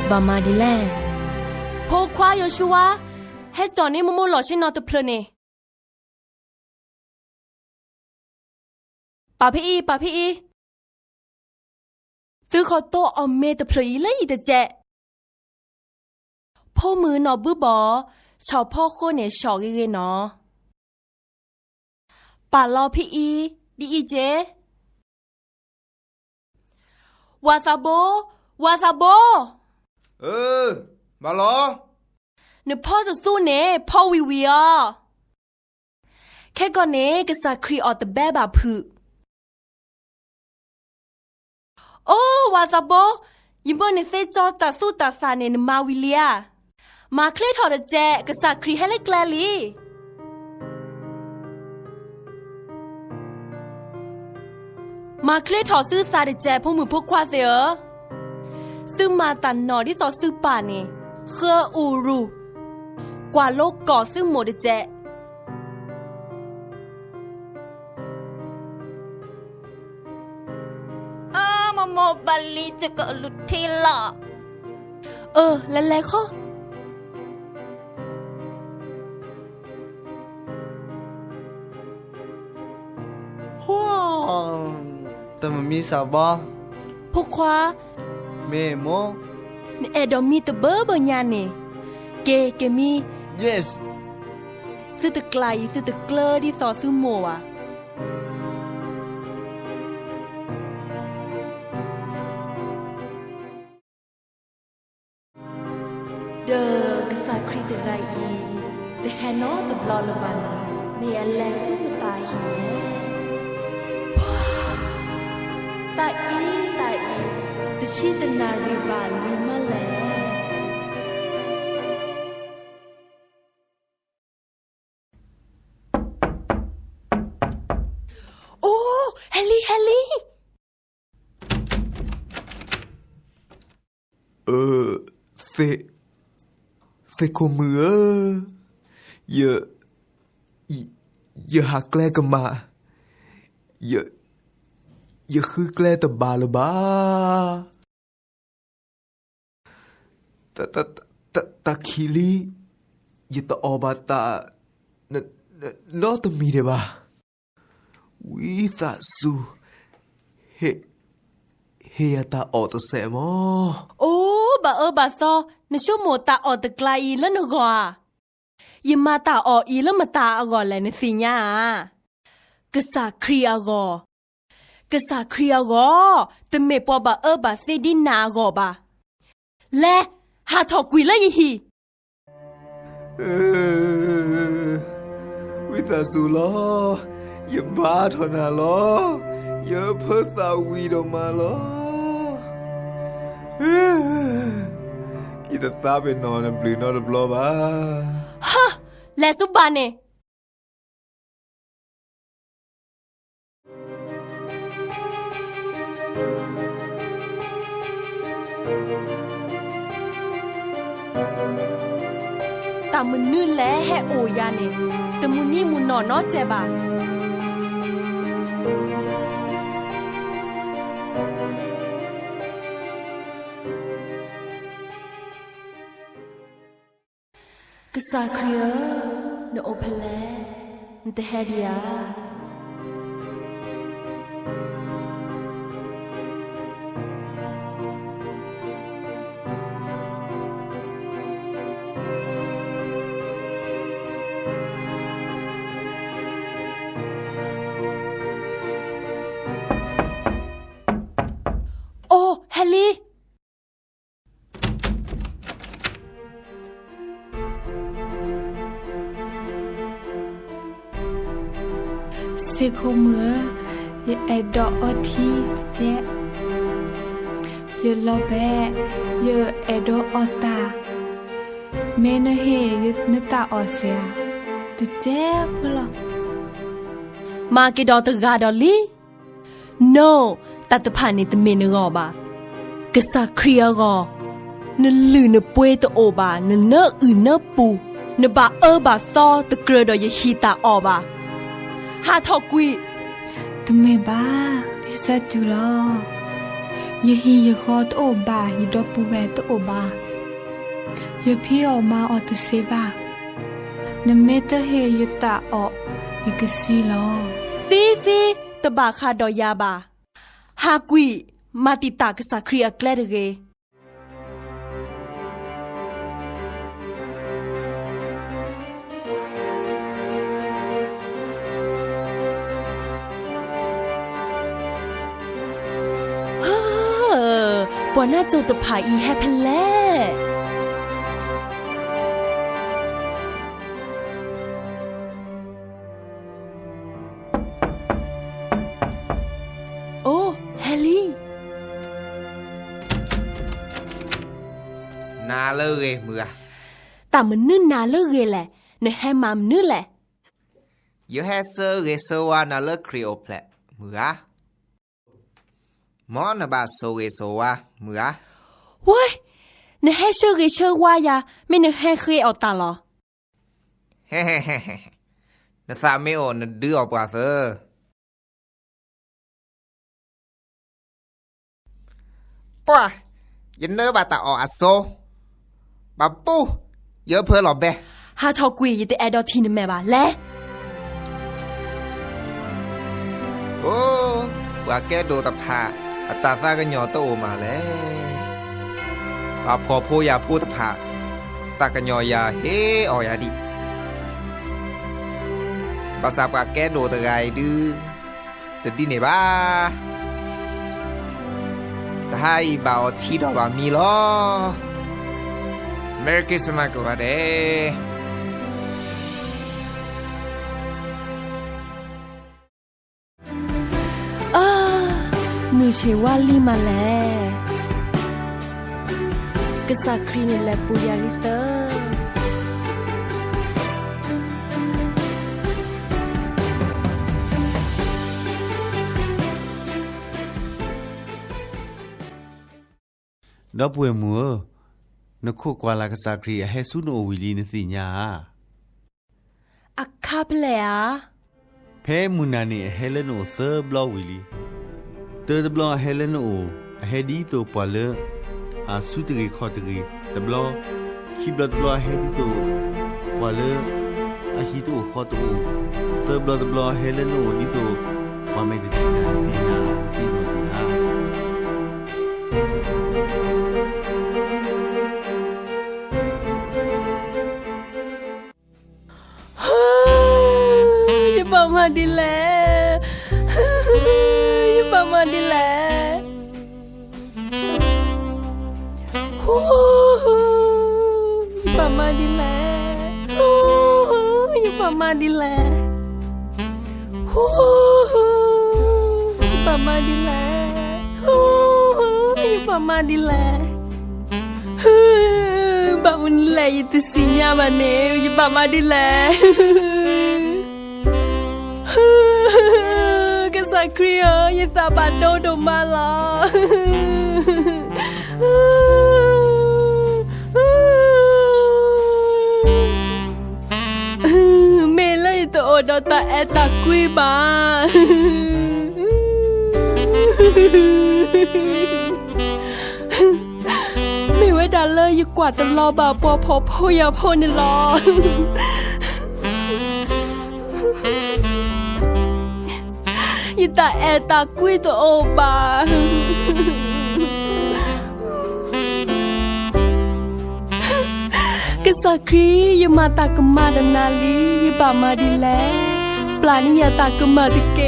บามาดิแลพอควายโยชัวให้จอนี่มโมหล่อชินอตเพลเนป่าพี่ตื้อขอโตเอาเมตเพลย์เลยแต่เจพ่อมือหนอบื้อบอชาวพ่อโคเนี่ยชอกเกเนาะป่ารอพี่ดีเจวาซาโบเออมาเหรอเนี่ยพ่อจะสู้เนี่ยพ่อวิอ่ะแค่ก่อนเนี่ยก็สักครีออตแต่แบบาพือโอ้วาซาโบยิมเบอร์เนี่ยเซจอตัดสู้ตัดสานเนี่ยมาวิเลียมาเคลทอดเจก็สักครีให้เล็กแลลีมาเคลทอซื้อซาเดเจพวกมือพวกควาเสียซึ่งมาตันนอที่ต่อซื้อป่านี่เคออูรูกว่าโลกก่อซึ่งโมเดเจโมบาลีจะก็ลุดที่หล่อแล้วข้อว้าวแต่มันมีสาบะพวกควาเมโมนี่เอดอมีตะเบอร์บญานี่เกมี yes ซื้อตะไกลซื้อตะเกลอที่สอซื้อโมอ่ะเดอกษาครีตะไรอีแต่แฮนอตะบลอละบันเมียแลสู้ตายหินแน่ตาอีตะชีตะนารีบานลิมาแลโอ้เฮลี่เฟโคมืออย่าหักแกล้กันมาอย่าคือแกล้ตะบาละบ้าตาคิลีอย่าตะออบาตานอตมีเดบ้าวิตาสูเฮียตาออตเสมโอ้บาซอนชั่วโมตาออตะไกลแล้วนกว่ายิมาตาออีแล้วมาตาอก่อนแหละนสิญากษาครีอากแต่เมปอบาบาเซดินากอบาและหาทอกุยละยฮีวิตาสูลออย่าบ้าทนาลออย่าเพิ่งสาวีดออกมาลออีตาตาเป็นนอนปลือนอนบลอบาฮะและสุบานเนตามึนนื่นและแฮโอยาเนแต่มุนี่มุนนอนอเจบากษาเครียนโอเพลนเตเฮเดียโอ้เฮลี่เซโคเมืออย่าไอดออทีเจ๊อย่าลอแบอย่าไอดออตาเมนเฮอย่านตาออเซียแต่เจ๊พลอมาเกดอตกาดอลีโนตัตพานิตเมนกอบากษาเครียกอนลือนป่วยตโอบานเนอืนปูนบาบาซอตะเกรดอยฮีตาออบาหาทอกุย ทำไมบ้าพิซซ่าจูลอ ยฮียคอตโอบายดอปูแวตโอบายพี่ออกมาออตเซบานเมตเฮยตาออยกซีลอซีตบาคาดอยาบาฮากุยมาติตากษาครียแกลเรปวน่าโจตผาอีแฮพแลโอ้แฮลลี่นาเลยมือแต่มันนื่นนาเลิกเกแหละในแฮมามนื่นแหละยูแฮเซอร์เกเซวานาเลครีโอเพลมือมอนบาโซเกโซวามือเว้ยในแฮเชอร์เกเชอร์ว่ายาไม่ในแฮเคยเอาตาหรอเฮ้นาซาเมโอนดื้อออกปาเซอร์ป่ะยันเนอร์บาตาอออาโซบาปูเยอะเพอหรอเบฮาทอกุยยแต่แอดอทีนแม่บาและโอ้ว่าแกโดตาพาอัตาซากันยอโตโอมาแล้วปาพอโพยาพูตพาตากันยอยาเฮออยาดิภาษาปากแกโดตะไกดื้อแต่ดีเนี่ยบ้าแต่ให้บ่าวที่ดอกบ่ามีล้อ Merry Christmas ก็ว่าเด้มือเชว่าลีมาแล้วกษาครีนแลปุยาลิเตอร์ดอกบัวมัวนกกวาลากษาครีเฮซุโนวิลีนสิญาอักคาเพลอะเพมุนานีเฮเลโนเซอร์บลอวิลีเตอร์บลอเฮเลโนเฮดีโตปอเลอาสุตรีคอตรีตบลอคิบลอตบลอเฮดีโตปอเลอาฮิโตคอโตเซอร์บลอตบลอเฮเลโนนิโตวาเมตจิตานิญาติโนญาอย่าบอกมาดิแลอย่าบอกมาดิแลอย่าบอกมาดิแลอย่าบอกมาดิแลอย่าบอกมาดิแลอย่าบอกมาดิแลบาวันแลยติสิญาบาเนอย่าบอกมาดิแลกษาครียยาสาบานโดโดมาลาเมลัยโตโอดตาเอตากุยบาไม่ไว้ดาเลยอยู่กว่าตลอบาปอพอพยาพนี่รอยตาแอตากุยตัวโอบากษาครียมาตากมาดนาลียบามาดิแลปลานิยาตากมาตะเก